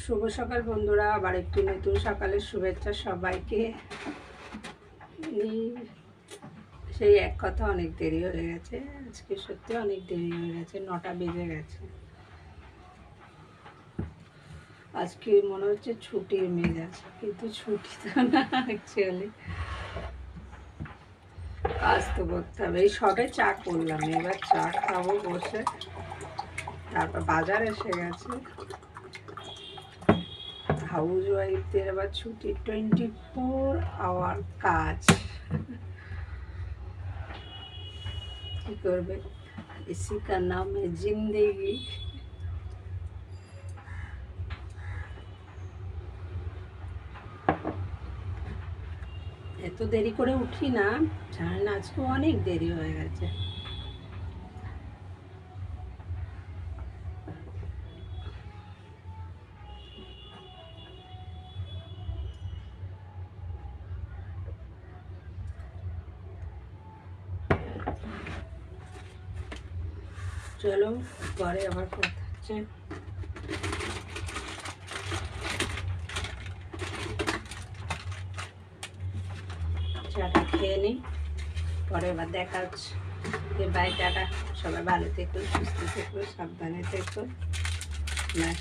শুভ সকাল বন্ধুরা, আবার একটি নতুন সকালের শুভেচ্ছা সবাইকে। সেই এক কথা, অনেক দেরি হয়ে গেছে আজকে, সত্যি অনেক দেরি হয়ে গেছে, 9টা বেজে গেছে। আজকে মনে হচ্ছে ছুটির মেজাজ, কিন্তু ছুটি তো না, অ্যাকচুয়ালি কাজ তো করতে হবে। এই সবে চা করলাম, এবার চা খাবো বসে। তারপর বাজার এসে গেছে, হাউস ওয়াইফদের আবার ছুটি, 24 আওয়ার কাজ। কি করবে, इसी का नाम है जिंदगी। এত দেরি করে উঠি না, জানেন আজকে অনেক দেরি হয়ে গেছে। চলো পরে আবার কথা হচ্ছে। চাটা খেয়ে নিই, পরে আবার দেখা হচ্ছে। Bye, tata. সবাই ভালো থেকো, সুস্থ থেকো, সাবধানে থেকো। বাই।